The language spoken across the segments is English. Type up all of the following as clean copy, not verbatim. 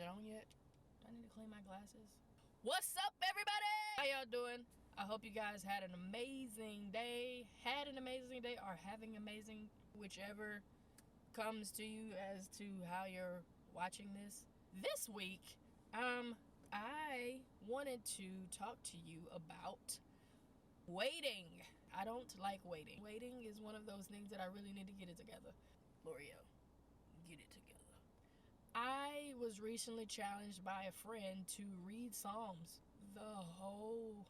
on yet? Do I need to clean my glasses? What's up, everybody? How y'all doing? I hope you guys had an amazing day. Or having amazing, whichever comes to you as to how you're watching this. This week, I wanted to talk to you about waiting. I don't like waiting. Waiting is one of those things that I really need to get it together. L'Oreal, get it together. I was recently challenged by a friend to read Psalms, the whole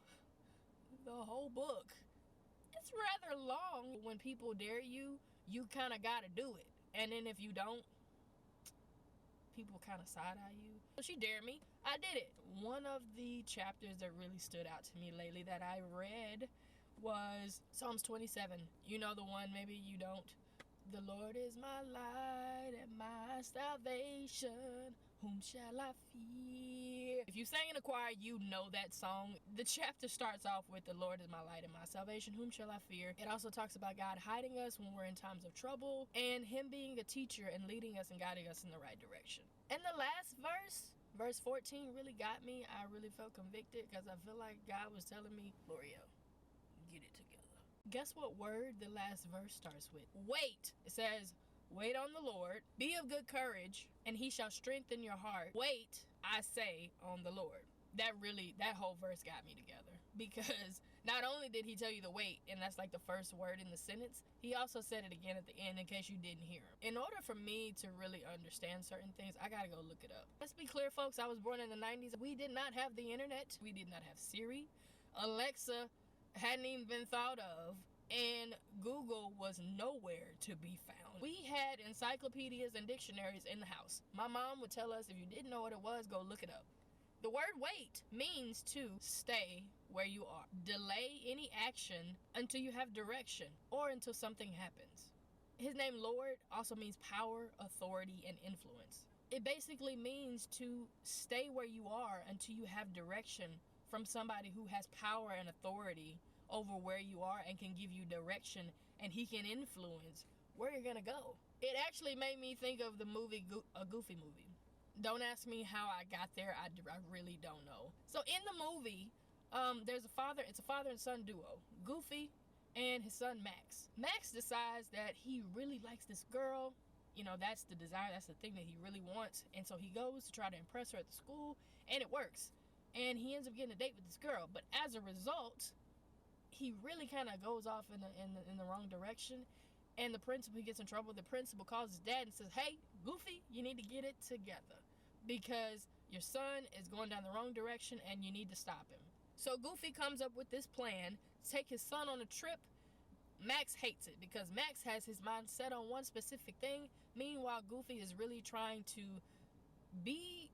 book. It's rather long. When people dare you, you kind of got to do it. And then if you don't, people kind of side-eye you. So she dared me. I did it. One of the chapters that really stood out to me lately that I read was Psalms 27. You know the one, maybe you don't. The Lord is my light and my salvation. Whom shall I fear? If you sang in a choir, you know that song. The chapter starts off with the Lord is my light and my salvation. Whom shall I fear? It also talks about God hiding us when we're in times of trouble and Him being a teacher and leading us and guiding us in the right direction. And the last verse 14, really got me. I really felt convicted because I feel like God was telling me, L'Oreal, get it together. Guess what word the last verse starts with? Wait. It says, wait on the Lord, be of good courage, and He shall strengthen your heart. Wait, I say, on the Lord. That whole verse got me together. Because not only did He tell you to wait, and that's like the first word in the sentence, He also said it again at the end in case you didn't hear Him. In order for me to really understand certain things, I gotta go look it up. Let's be clear, folks, I was born in the 90s. We did not have the internet. We did not have Siri. Alexa hadn't even been thought of, and Google was nowhere to be found. We had encyclopedias and dictionaries in the house. My mom would tell us if you didn't know what it was, go look it up. The word wait means to stay where you are. Delay any action until you have direction or until something happens. His name Lord also means power, authority, and influence. It basically means to stay where you are until you have direction from somebody who has power and authority over where you are and can give you direction, and He can influence where you're gonna go. It actually made me think of the movie, a Goofy movie. Don't ask me how I got there. I really don't know. So in the movie, it's a father and son duo, Goofy and his son Max. Max decides that he really likes this girl. You know, that's the desire, that's the thing that he really wants. And so he goes to try to impress her at the school, and it works. And he ends up getting a date with this girl. But as a result, he really kind of goes off in the wrong direction. And the principal, he gets in trouble. The principal calls his dad and says, hey, Goofy, you need to get it together, because your son is going down the wrong direction and you need to stop him. So Goofy comes up with this plan to take his son on a trip. Max hates it because Max has his mind set on one specific thing. Meanwhile, Goofy is really trying to be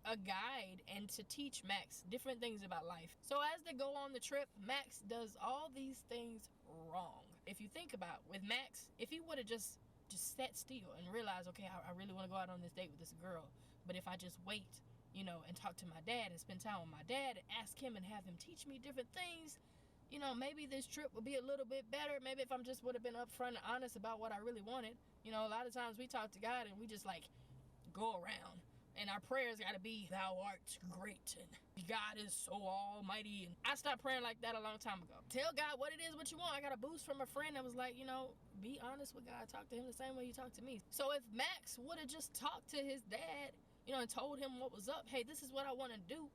a guide and to teach Max different things about life. So as they go on the trip, Max does all these things wrong. If you think about with Max, if he would have just sat still and realized, okay, I really want to go out on this date with this girl, but if I just wait, and talk to my dad and spend time with my dad and ask him and have him teach me different things, maybe this trip would be a little bit better. Maybe if I'm just would have been upfront and honest about what I really wanted. A lot of times we talk to God and we just like go around. And our prayers got to be, thou art great, and God is so almighty. And I stopped praying like that a long time ago. Tell God what it is, what you want. I got a boost from a friend that was like, be honest with God. Talk to Him the same way you talk to me. So if Max would have just talked to his dad, and told him what was up. Hey, this is what I want to do.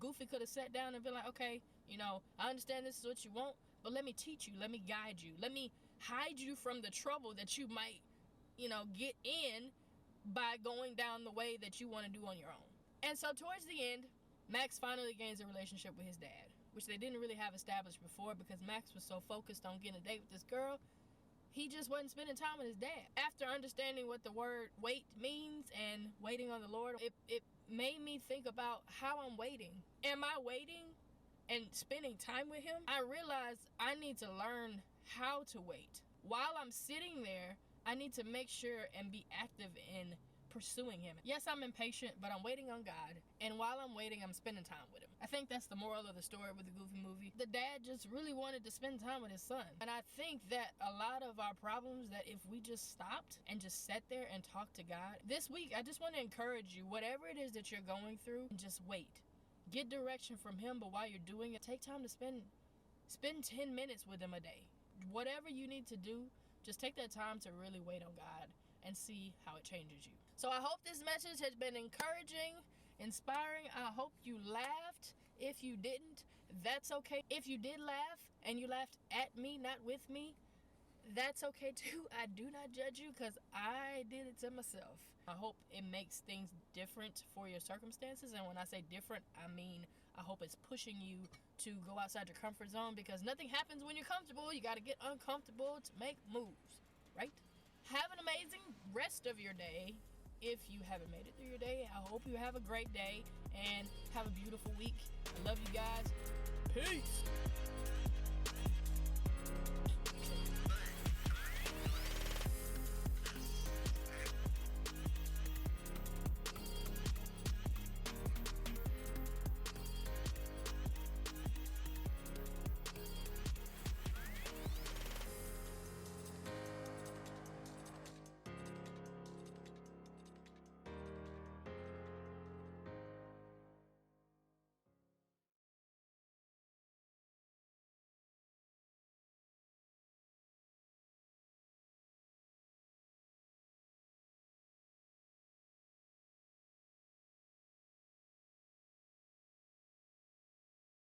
Goofy could have sat down and been like, okay, I understand this is what you want, but let me teach you. Let me guide you. Let me hide you from the trouble that you might, get in by going down the way that you want to do on your own. And so towards the end, Max finally gains a relationship with his dad, which they didn't really have established before because Max was so focused on getting a date with this girl, he just wasn't spending time with his dad. After understanding what the word wait means and waiting on the Lord, it made me think about how I'm waiting. Am I waiting and spending time with Him? I realized I need to learn how to wait. While I'm sitting there, I need to make sure and be active in pursuing him. Yes, I'm impatient, but I'm waiting on God. And while I'm waiting, I'm spending time with him. I think that's the moral of the story with the Goofy movie. The dad just really wanted to spend time with his son. And I think that a lot of our problems, that if we just stopped and just sat there and talked to God. This week, I just want to encourage you, whatever it is that you're going through, just wait. Get direction from him, but while you're doing it, take time to spend 10 minutes with him a day. Whatever you need to do, just take that time to really wait on God and see how it changes you. So I hope this message has been encouraging, inspiring. I hope you laughed. If you didn't, that's okay. If you did laugh and you laughed at me, not with me, that's okay too. I do not judge you because I did it to myself. I hope it makes things different for your circumstances. And when I say different, I mean I hope it's pushing you to go outside your comfort zone, because nothing happens when you're comfortable. You got to get uncomfortable to make moves, right? Have an amazing rest of your day. If you haven't made it through your day, I hope you have a great day and have a beautiful week. I love you guys. Peace.